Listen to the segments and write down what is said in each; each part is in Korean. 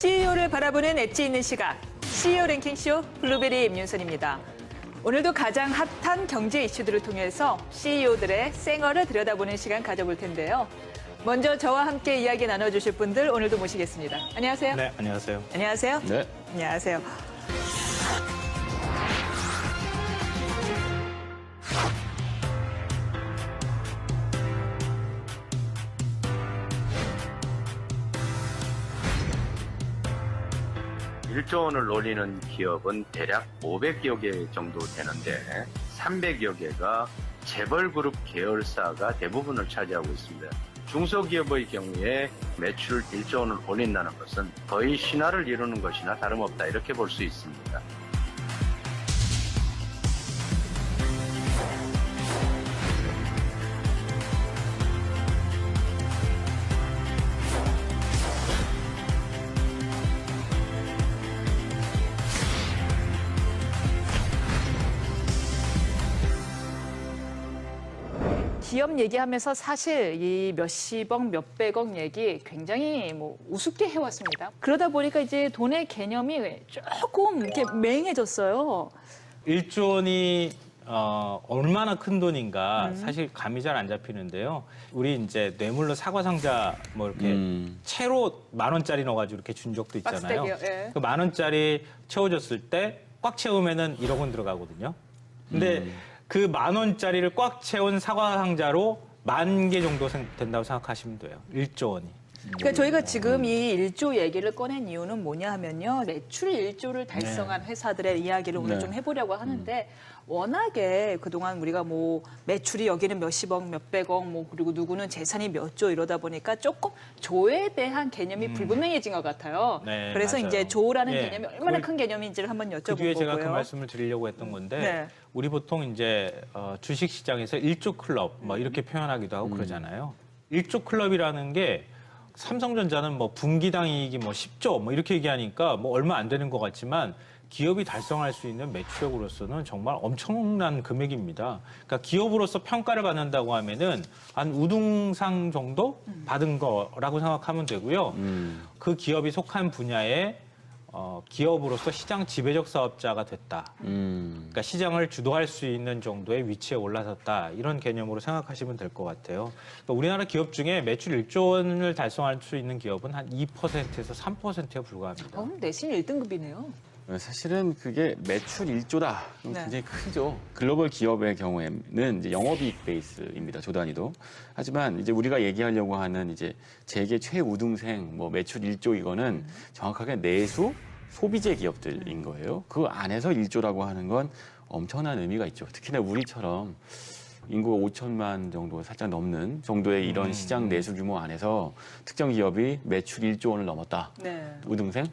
CEO를 바라보는 엣지 있는 시각, CEO 랭킹쇼 블루베리 임윤선입니다. 오늘도 가장 핫한 경제 이슈들을 통해서 CEO들의 생얼을 들여다보는 시간 가져볼 텐데요. 먼저 저와 함께 이야기 나눠주실 분들 오늘도 모시겠습니다. 안녕하세요. 네, 안녕하세요. 안녕하세요. 네. 안녕하세요. 일조 원을 올리는 기업은 대략 500여 개 정도 되는데 300여 개가 재벌그룹 계열사가 대부분을 차지하고 있습니다. 중소기업의 경우에 매출 1조 원을 올린다는 것은 거의 신화를 이루는 것이나 다름없다 이렇게 볼 수 있습니다. 기업 얘기하면서 사실 이 몇십억, 몇백억 얘기 굉장히 우습게 해왔습니다. 그러다 보니까 이제 돈의 개념이 조금 이렇게 맹해졌어요. 1조 원이 얼마나 큰 돈인가 사실 감이 잘 안 잡히는데요. 우리 이제 뇌물로 사과 상자 뭐 이렇게 채로 10,000원짜리 넣어가지고 이렇게 준 적도 있잖아요. 박스택이요, 예. 그 10,000원짜리 채워줬을 때 꽉 채우면은 1억 원 들어가거든요. 근데 그 10,000원짜리를 꽉 채운 사과 상자로 10,000개 정도 된다고 생각하시면 돼요. 1조 원이. 그러니까 저희가 지금 이 1조 얘기를 꺼낸 이유는 뭐냐 하면요. 매출 1조를 달성한 회사들의 이야기를 오늘 좀 해보려고 하는데 워낙에 그동안 우리가 매출이 여기는 몇십억, 몇백억, 그리고 누구는 재산이 몇 조 이러다 보니까 조금 조에 대한 개념이 불분명해진 것 같아요. 네, 그래서 맞아요. 이제 조라는 예. 개념이 얼마나 큰 개념인지를 한번 여쭤보고요. 그 뒤에 제가 그 말씀을 드리려고 했던 건데 네. 우리 보통 이제 주식시장에서 1조 클럽 뭐 이렇게 표현하기도 하고 그러잖아요. 1조 클럽이라는 게 삼성전자는 분기당 이익이 10조 이렇게 얘기하니까 얼마 안 되는 것 같지만 기업이 달성할 수 있는 매출액으로서는 정말 엄청난 금액입니다. 그러니까 기업으로서 평가를 받는다고 하면은 한 우등상 정도 받은 거라고 생각하면 되고요. 그 기업이 속한 분야에 기업으로서 시장 지배적 사업자가 됐다. 그러니까 시장을 주도할 수 있는 정도의 위치에 올라섰다. 이런 개념으로 생각하시면 될 것 같아요. 그러니까 우리나라 기업 중에 매출 1조 원을 달성할 수 있는 기업은 한 2%에서 3%에 불과합니다. 내신 1등급이네요. 사실은 그게 매출 1조다. 네. 굉장히 크죠. 글로벌 기업의 경우에는 이제 영업이익 베이스입니다. 조 단위도. 하지만 이제 우리가 얘기하려고 하는 이제 세계 최우등생 매출 1조 이거는 정확하게 내수 소비재 기업들인 거예요. 그 안에서 1조라고 하는 건 엄청난 의미가 있죠. 특히나 우리처럼 인구가 5천만 정도 살짝 넘는 정도의 이런 시장 내수 규모 안에서 특정 기업이 매출 1조 원을 넘었다. 네. 우등생?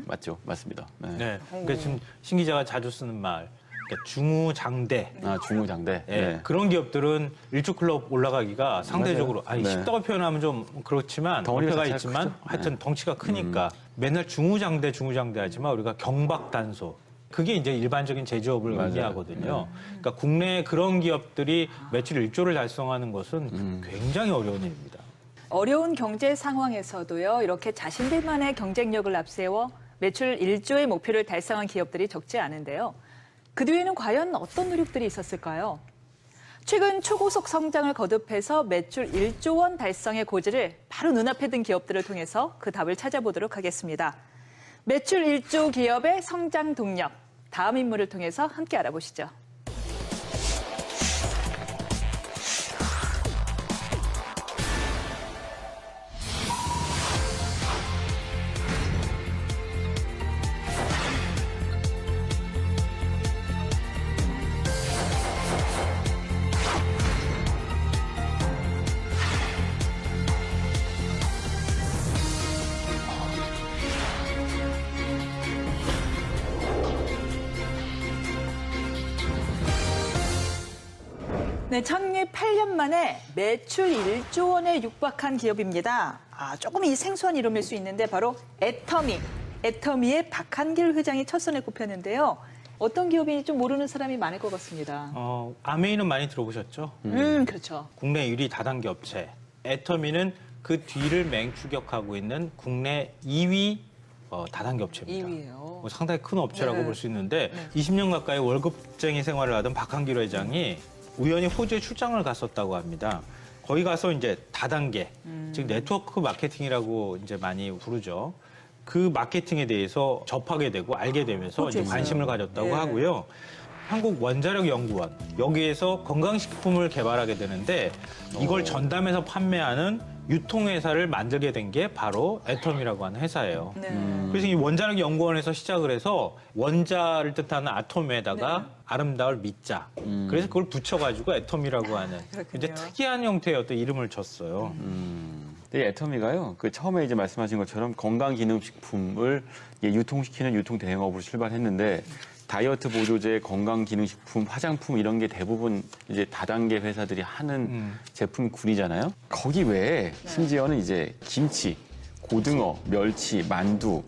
맞죠. 맞습니다. 네. 네. 그러니까 지금 신 기자가 자주 쓰는 말, 그러니까 중우장대. 중우장대. 예, 네. 그런 기업들은 1조 클럽 올라가기가 상대적으로 맞아요. 네. 쉽다고 표현하면 좀 그렇지만 덩어리가 어폐가 자체가 있지만 크죠. 하여튼 덩치가 크니까 맨날 중우장대 하지만 우리가 경박단소. 그게 이제 일반적인 제조업을 맞아요. 의미하거든요. 그러니까 국내에 그런 기업들이 매출 1조를 달성하는 것은 굉장히 어려운 일입니다. 어려운 경제 상황에서도요, 이렇게 자신들만의 경쟁력을 앞세워 매출 1조의 목표를 달성한 기업들이 적지 않은데요. 그 뒤에는 과연 어떤 노력들이 있었을까요? 최근 초고속 성장을 거듭해서 매출 1조 원 달성의 고지를 바로 눈앞에 둔 기업들을 통해서 그 답을 찾아보도록 하겠습니다. 매출 1조 기업의 성장 동력, 다음 인물을 통해서 함께 알아보시죠. 네, 창립 8년 만에 매출 1조 원에 육박한 기업입니다. 조금 이 생소한 이름일 수 있는데 바로 애터미. 애터미의 박한길 회장이 첫 손에 꼽혔는데요. 어떤 기업인지 좀 모르는 사람이 많을 것 같습니다. 아메이는 많이 들어보셨죠? 그렇죠. 국내 1위 다단계 업체. 애터미는 그 뒤를 맹추격하고 있는 국내 2위 다단계 업체입니다. 2위예요. 뭐 상당히 큰 업체라고 네. 볼 수 있는데 네. 20년 가까이 월급쟁이 생활을 하던 박한길 회장이 우연히 호주에 출장을 갔었다고 합니다. 거기 가서 이제 다단계, 즉 네트워크 마케팅이라고 이제 많이 부르죠. 그 마케팅에 대해서 접하게 되고 알게 되면서 이제 호주에서요? 관심을 가졌다고 네. 하고요. 한국 원자력 연구원 여기에서 건강식품을 개발하게 되는데 이걸 전담해서 판매하는 유통회사를 만들게 된 게 바로 애텀이라고 하는 회사예요. 네. 그래서 이 원자력 연구원에서 시작을 해서 원자를 뜻하는 아톰에다가 네. 아름다울 미자. 그래서 그걸 붙여가지고 애텀이라고 하는 그렇군요. 이제 특이한 형태의 어떤 이름을 줬어요. 근데 애터미가요, 그 처음에 이제 말씀하신 것처럼 건강기능식품을 유통시키는 유통 대행업으로 출발했는데 다이어트 보조제, 건강기능식품, 화장품 이런 게 대부분 이제 다단계 회사들이 하는 제품군이잖아요. 거기 외에 심지어는 이제 김치, 고등어, 멸치, 만두,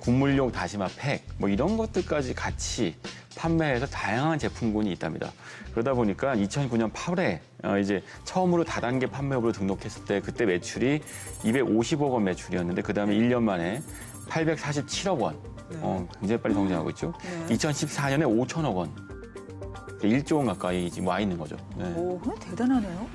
국물용 다시마 팩, 뭐 이런 것들까지 같이 판매해서 다양한 제품군이 있답니다. 그러다 보니까 2009년 8월에 이제 처음으로 다단계 판매업으로 등록했을 때 그때 매출이 250억 원 매출이었는데 그 다음에 1년 만에 847억 원. 굉장히 빨리 성장하고 있죠. 네. 2014년에 5천억 원. 1조 원 가까이 지금 와 있는 거죠. 네. 오, 대단하네요.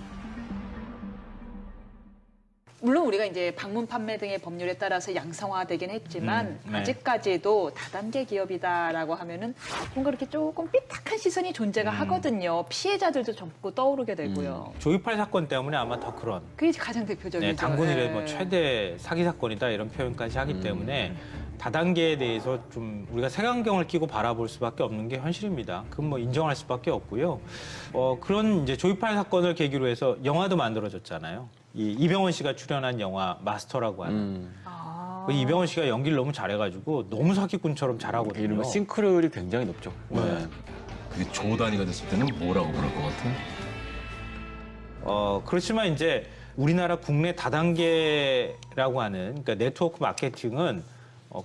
물론 우리가 이제 방문 판매 등의 법률에 따라서 양성화되긴 했지만 네. 아직까지도 다단계 기업이다라고 하면은 뭔가 이렇게 조금 삐딱한 시선이 존재가 하거든요. 피해자들도 자꾸 떠오르게 되고요. 조이팔 사건 때문에 아마 더 그런 그게 가장 대표적이죠. 네, 당군 이래 네. 뭐 최대 사기 사건이다 이런 표현까지 하기 때문에 다단계에 대해서 좀 우리가 색안경을 끼고 바라볼 수밖에 없는 게 현실입니다. 그건 뭐 인정할 수밖에 없고요. 그런 이제 조이팔 사건을 계기로 해서 영화도 만들어졌잖아요. 이병헌 씨가 출연한 영화 마스터라고 하는. 아. 그 이병헌 씨가 연기를 너무 잘해가지고 너무 사기꾼처럼 잘하거든요. 이러면 싱크로율이 굉장히 높죠. 네. 그게 조 단위가 됐을 때는 뭐라고 부를 것 같아? 그렇지만 이제 우리나라 국내 다단계라고 하는 그러니까 네트워크 마케팅은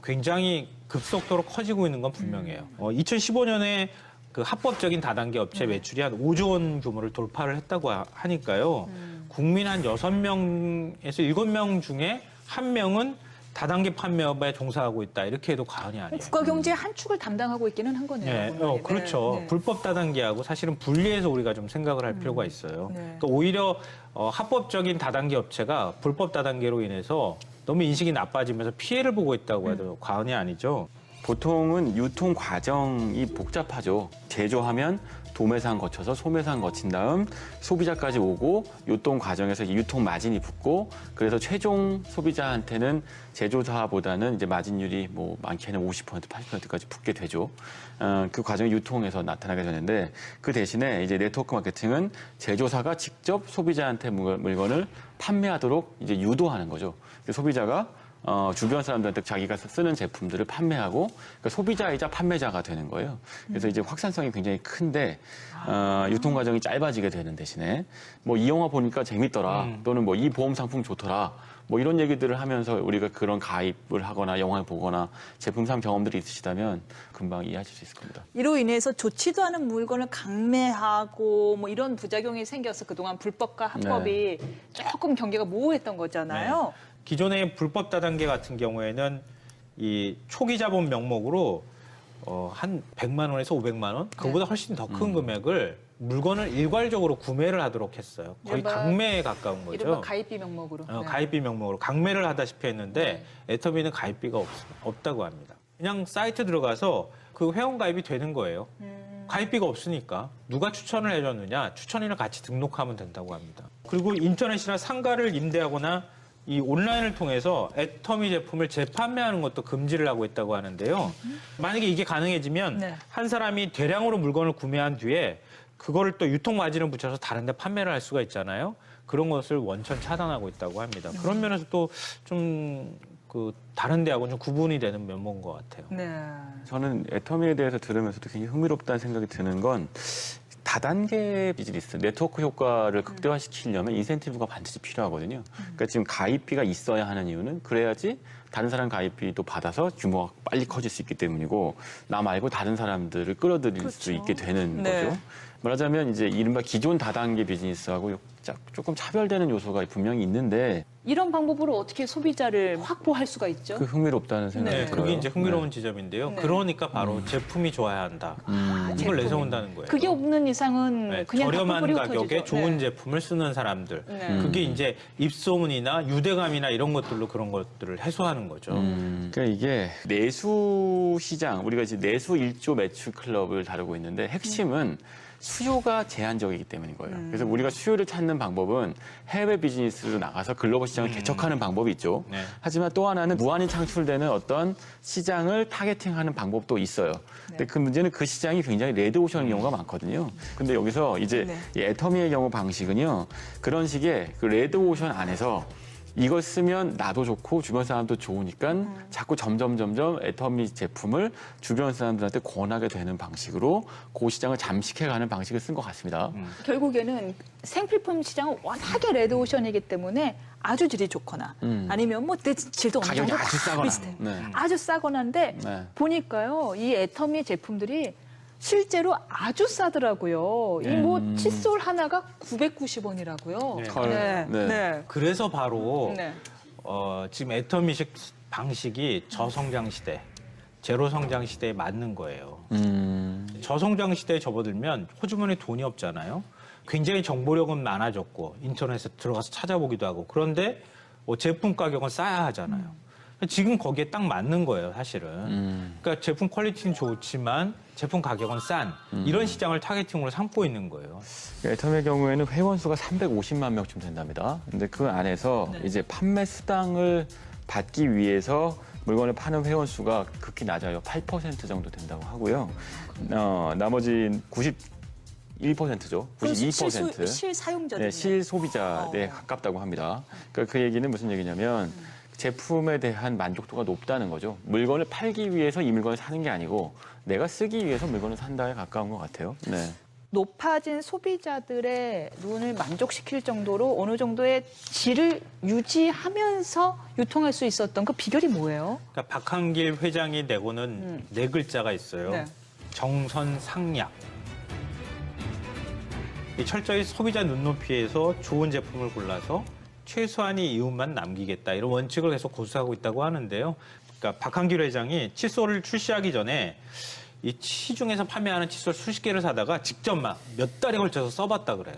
굉장히 급속도로 커지고 있는 건 분명해요. 2015년에 그 합법적인 다단계 업체 매출이 한 5조 원 규모를 돌파를 했다고 하니까요. 국민 한 6명에서 7명 중에 1명은 다단계 판매업에 종사하고 있다. 이렇게 해도 과언이 아니에요. 국가 경제의 한 축을 담당하고 있기는 한 거네요. 네, 오늘. 그렇죠. 네. 불법 다단계하고 사실은 분리해서 우리가 좀 생각을 할 필요가 있어요. 네. 그러니까 오히려 합법적인 다단계 업체가 불법 다단계로 인해서 너무 인식이 나빠지면서 피해를 보고 있다고 해도 과언이 아니죠. 보통은 유통 과정이 복잡하죠. 제조하면 도매상 거쳐서 소매상 거친 다음 소비자까지 오고 유통 과정에서 이 유통 마진이 붙고 그래서 최종 소비자한테는 제조사보다는 이제 마진율이 뭐 많게는 50% 80%까지 붙게 되죠. 그 과정이 유통에서 나타나게 되는데 그 대신에 이제 네트워크 마케팅은 제조사가 직접 소비자한테 물건을 판매하도록 이제 유도하는 거죠. 소비자가 주변 사람들한테 자기가 쓰는 제품들을 판매하고 그러니까 소비자이자 판매자가 되는 거예요. 그래서 이제 확산성이 굉장히 큰데 유통 과정이 짧아지게 되는 대신에 뭐 이 영화 보니까 재밌더라 또는 뭐 이 보험 상품 좋더라 뭐 이런 얘기들을 하면서 우리가 그런 가입을 하거나 영화를 보거나 제품상 경험들이 있으시다면 금방 이해하실 수 있을 겁니다. 이로 인해서 좋지도 않은 물건을 강매하고 뭐 이런 부작용이 생겨서 그동안 불법과 합법이 조금 경계가 모호했던 거잖아요. 네. 기존의 불법 다단계 같은 경우에는 이 초기 자본 명목으로 한 100만 원에서 500만 원, 그보다 훨씬 더 큰 금액을 물건을 일괄적으로 구매를 하도록 했어요. 거의 이른바- 강매에 가까운 거죠. 이른바 가입비 명목으로. 네. 가입비 명목으로 강매를 하다시피 했는데 애터미는 가입비가 없다고 합니다. 그냥 사이트 들어가서 그 회원 가입이 되는 거예요. 가입비가 없으니까 누가 추천을 해줬느냐, 추천인을 같이 등록하면 된다고 합니다. 그리고 인터넷이나 상가를 임대하거나 이 온라인을 통해서 애터미 제품을 재판매하는 것도 금지를 하고 있다고 하는데요. 만약에 이게 가능해지면 네. 한 사람이 대량으로 물건을 구매한 뒤에 그거를 또 유통 마진을 붙여서 다른 데 판매를 할 수가 있잖아요. 그런 것을 원천 차단하고 있다고 합니다. 그런 면에서 또 좀 그 다른 데하고는 좀 구분이 되는 면모인 것 같아요. 네. 저는 애터미에 대해서 들으면서도 굉장히 흥미롭다는 생각이 드는 건 다단계 비즈니스, 네트워크 효과를 극대화시키려면 인센티브가 반드시 필요하거든요. 그러니까 지금 가입비가 있어야 하는 이유는 그래야지 다른 사람 가입비도 받아서 규모가 빨리 커질 수 있기 때문이고 나 말고 다른 사람들을 끌어들일 수 그렇죠. 있게 되는 네. 거죠. 말하자면 이제 이른바 기존 다단계 비즈니스하고 조금 차별되는 요소가 분명히 있는데 이런 방법으로 어떻게 소비자를 확보할 수가 있죠? 그 흥미롭다는 생각이 네. 들어요. 그게 이제 흥미로운 지점인데요. 네. 그러니까 바로 제품이 좋아야 한다. 이걸 제품이. 내세운다는 거예요. 그게 없는 이상은 네, 그냥 저렴한 헛구리 가격에 흩어지죠. 좋은 네. 제품을 쓰는 사람들. 네. 그게 이제 입소문이나 유대감이나 이런 것들로 그런 것들을 해소하는 거죠. 그러니까 이게 내수 시장, 우리가 이제 내수 1조 매출 클럽을 다루고 있는데 핵심은 수요가 제한적이기 때문인 거예요. 그래서 우리가 수요를 찾는 방법은 해외 비즈니스로 나가서 글로벌 시장을 개척하는 방법이 있죠. 네. 하지만 또 하나는 무한히 창출되는 어떤 시장을 타겟팅하는 방법도 있어요. 근데 그 문제는 그 시장이 굉장히 레드오션인 경우가 많거든요. 근데 여기서 이제 네. 이 애터미의 경우 방식은요. 그런 식의 그 레드오션 안에서 이걸 쓰면 나도 좋고 주변 사람도 좋으니까 자꾸 점점 애터미 제품을 주변 사람들한테 권하게 되는 방식으로 그 시장을 잠식해가는 방식을 쓴 것 같습니다. 결국에는 생필품 시장은 워낙에 레드오션이기 때문에 아주 질이 좋거나 아니면 뭐 내 질도 어느 가격이 정도 아주 다 싸거나. 비슷해. 네. 아주 싸거나인데 네. 보니까요 이 애터미 제품들이 실제로 아주 싸더라고요. 이 뭐 칫솔 하나가 990원이라고요. 네. 헐. 네. 네. 네. 그래서 바로 네. 지금 애터미식 방식이 저성장 시대, 제로 성장 시대에 맞는 거예요. 저성장 시대에 접어들면 호주머니에 돈이 없잖아요. 굉장히 정보력은 많아졌고 인터넷에 들어가서 찾아보기도 하고 그런데 제품 가격은 싸야 하잖아요. 지금 거기에 딱 맞는 거예요, 사실은. 그러니까 제품 퀄리티는 좋지만 제품 가격은 싼 이런 시장을 타겟팅으로 삼고 있는 거예요. 애터미의 경우에는 회원 수가 350만 명쯤 된답니다. 근데 그 안에서 이제 판매 수당을 받기 위해서 물건을 파는 회원 수가 극히 낮아요. 8% 정도 된다고 하고요. 나머지 91%죠. 92%. 실사용자들. 네, 실소비자에 가깝다고 합니다. 그러니까 그 얘기는 무슨 얘기냐면 제품에 대한 만족도가 높다는 거죠. 물건을 팔기 위해서 이 물건을 사는 게 아니고 내가 쓰기 위해서 물건을 산다에 가까운 것 같아요. 네. 높아진 소비자들의 눈을 만족시킬 정도로 어느 정도의 질을 유지하면서 유통할 수 있었던 그 비결이 뭐예요? 그러니까 박한길 회장이 내고는 네 글자가 있어요. 네. 정선상약. 이 철저히 소비자 눈높이에서 좋은 제품을 골라서 최소한의 이윤만 남기겠다 이런 원칙을 계속 고수하고 있다고 하는데요. 그러니까 박한길 회장이 칫솔을 출시하기 전에 이 시중에서 판매하는 칫솔 수십 개를 사다가 직접 막 몇 달에 걸쳐서 써봤다 그래요.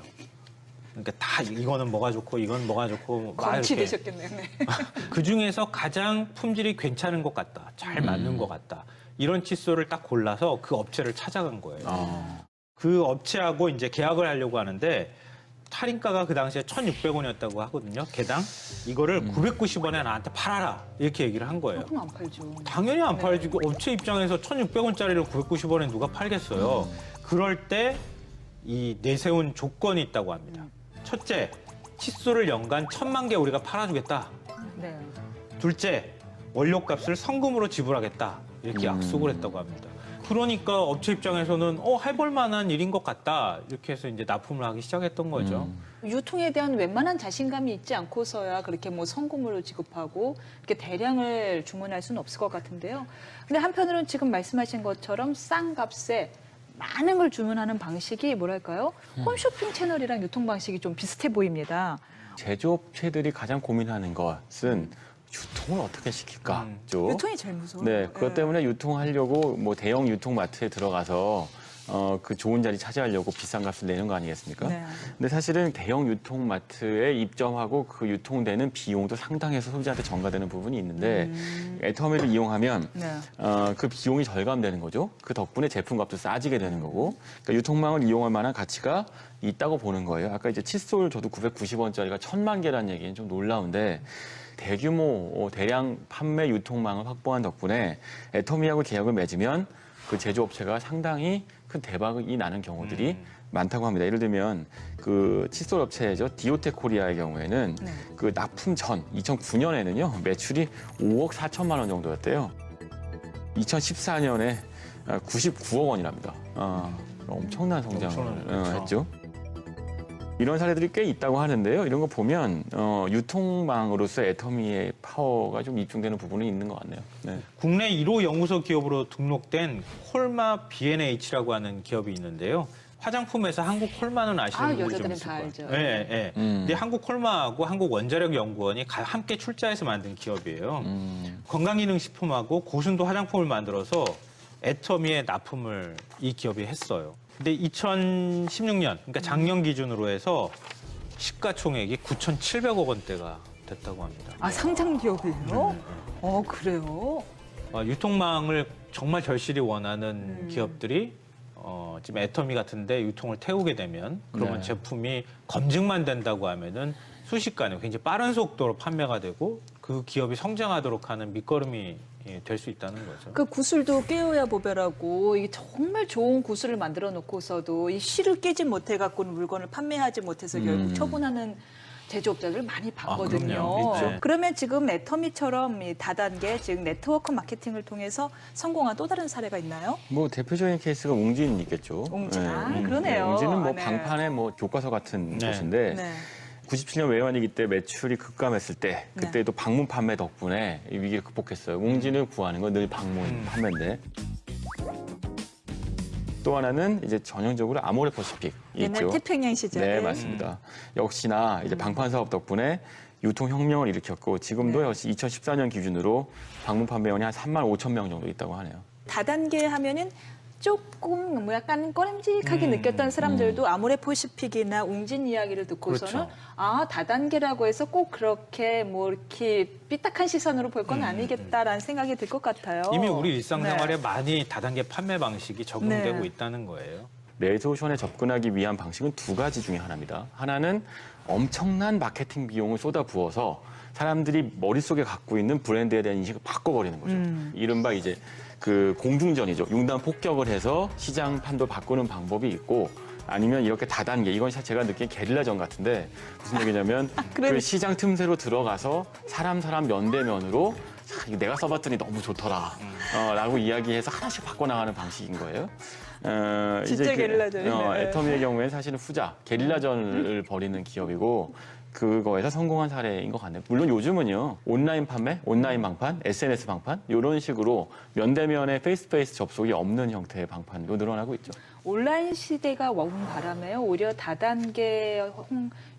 그러니까 다 이거는 뭐가 좋고 이건 뭐가 좋고 막 검치 이렇게 되셨겠네요. 네. 그 중에서 가장 품질이 괜찮은 것 같다, 잘 맞는 것 같다 이런 칫솔을 딱 골라서 그 업체를 찾아간 거예요. 그 업체하고 이제 계약을 하려고 하는데 할인가가 그 당시에 1,600원이었다고 하거든요. 개당. 이거를 990원에 나한테 팔아라. 이렇게 얘기를 한 거예요. 그럼 안 팔죠. 당연히 안 팔지. 그 업체 입장에서 1,600원짜리를 990원에 누가 팔겠어요. 그럴 때 이 내세운 조건이 있다고 합니다. 첫째, 칫솔을 연간 1,000만 개 우리가 팔아주겠다. 네. 둘째, 원료값을 성금으로 지불하겠다. 이렇게 약속을 했다고 합니다. 그러니까 업체 입장에서는 해볼 만한 일인 것 같다. 이렇게 해서 이제 납품을 하기 시작했던 거죠. 유통에 대한 웬만한 자신감이 있지 않고서야 그렇게 뭐 성금으로 지급하고 이렇게 대량을 주문할 수는 없을 것 같은데요. 근데 한편으로는 지금 말씀하신 것처럼 싼 값에 많은 걸 주문하는 방식이 뭐랄까요? 홈쇼핑 채널이랑 유통 방식이 좀 비슷해 보입니다. 제조업체들이 가장 고민하는 것은 유통을 어떻게 시킬까죠. 유통이 제일 무서워요. 네, 그것 때문에 유통하려고 뭐 대형 유통마트에 들어가서 그 좋은 자리 차지하려고 비싼 값을 내는 거 아니겠습니까? 네. 근데 사실은 대형 유통마트에 입점하고 그 유통되는 비용도 상당해서 소비자한테 전가되는 부분이 있는데 애터미를 이용하면 네. 그 비용이 절감되는 거죠. 그 덕분에 제품값도 싸지게 되는 거고, 그러니까 유통망을 이용할 만한 가치가 있다고 보는 거예요. 아까 이제 칫솔 저도 990원짜리가 1,000만 개라는 얘기는 좀 놀라운데. 대규모 대량 판매 유통망을 확보한 덕분에 애터미하고 계약을 맺으면 그 제조업체가 상당히 큰 대박이 나는 경우들이 많다고 합니다. 예를 들면 그 칫솔 업체죠. 디오텍 코리아의 경우에는 네. 그 납품 전 2009년에는요 매출이 5억 4천만 원 정도였대요. 2014년에 99억 원이랍니다. 엄청난 성장을 했죠. 이런 사례들이 꽤 있다고 하는데요. 이런 거 보면 유통망으로서 애터미의 파워가 좀 입증되는 부분이 있는 것 같네요. 네. 국내 1호 연구소 기업으로 등록된 콜마 B&H라고 하는 기업이 있는데요. 화장품에서 한국 콜마는 아시는 분이 좀 여자들은 있을 다 거예요. 알죠. 예, 예. 근데 한국 콜마하고 한국 원자력 연구원이 함께 출자해서 만든 기업이에요. 건강기능식품하고 고순도 화장품을 만들어서 애터미에 납품을 이 기업이 했어요. 근데 2016년, 그러니까 작년 기준으로 해서 시가총액이 9,700억 원대가 됐다고 합니다. 아, 상장 기업이에요? 그래요? 유통망을 정말 절실히 원하는 기업들이 지금 애터미 같은데 유통을 태우게 되면 그러면 네. 제품이 검증만 된다고 하면은 순식간에 굉장히 빠른 속도로 판매가 되고 그 기업이 성장하도록 하는 밑거름이 될 수 있다는 거죠. 그 구슬도 깨어야 보배라고 이게 정말 좋은 구슬을 만들어 놓고서도 이 실을 깨지 못해 갖고는 물건을 판매하지 못해서 결국 처분하는 제조업자들 많이 봤거든요. 그럼요. 있죠. 그러면 지금 애터미처럼 이 다단계 즉 네트워크 마케팅을 통해서 성공한 또 다른 사례가 있나요? 뭐 대표적인 케이스가 웅진 있겠죠. 웅진. 그러네요. 웅진은 뭐 네. 방판의 뭐 교과서 같은 네. 곳인데 네. 97년 외환위기 때 매출이 급감했을 때 그때도 방문 판매 덕분에 이 위기를 극복했어요. 웅진을 구하는 건 늘 방문 판매인데 또 하나는 이제 전형적으로 아모레퍼시픽 옛날 있죠. 태평양 시절에 네, 맞습니다. 역시나 이제 방판 사업 덕분에 유통혁명을 일으켰고 지금도 역시 2014년 기준으로 방문 판매원이 한 3만 5천 명 정도 있다고 하네요. 다단계 하면은 조금 뭐 약간 꺼림직하게 느꼈던 사람들도 아모레퍼시픽이나 웅진 이야기를 듣고서는 그렇죠. 아 다단계라고 해서 꼭 그렇게 뭐 이렇게 삐딱한 시선으로 볼 건 아니겠다라는 생각이 들 것 같아요. 이미 우리 일상생활에 네. 많이 다단계 판매 방식이 적용되고 네. 있다는 거예요. 레조션에 접근하기 위한 방식은 두 가지 중에 하나입니다. 하나는 엄청난 마케팅 비용을 쏟아부어서 사람들이 머릿속에 갖고 있는 브랜드에 대한 인식을 바꿔버리는 거죠. 이른바 이제 그 공중전이죠. 융단 폭격을 해서 시장 판도 바꾸는 방법이 있고 아니면 이렇게 다단계, 이건 제가 느낀 게릴라전 같은데 무슨 얘기냐면 그래. 그 시장 틈새로 들어가서 사람 면대면으로 자, 이거 내가 써봤더니 너무 좋더라 라고 이야기해서 하나씩 바꿔나가는 방식인 거예요. 진짜 게릴라전이네. 애터미의 경우에 사실은 후자, 게릴라전을 벌이는 기업이고 그거에서 성공한 사례인 것 같네요. 물론 요즘은요, 온라인 판매, 온라인 방판, SNS 방판 이런 식으로 면대면의 페이스-투페이스 접속이 없는 형태의 방판으로 늘어나고 있죠. 온라인 시대가 온 바람에 오히려 다단계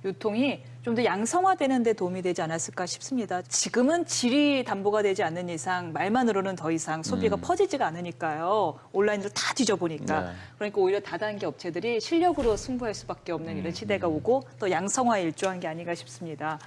유통이 좀 더 양성화되는 데 도움이 되지 않았을까 싶습니다. 지금은 질이 담보가 되지 않는 이상 말만으로는 더 이상 소비가 퍼지지가 않으니까요. 온라인으로 다 뒤져보니까. 네. 그러니까 오히려 다단계 업체들이 실력으로 승부할 수밖에 없는 이런 시대가 오고 또 양성화에 일조한 게 아닌가 싶습니다.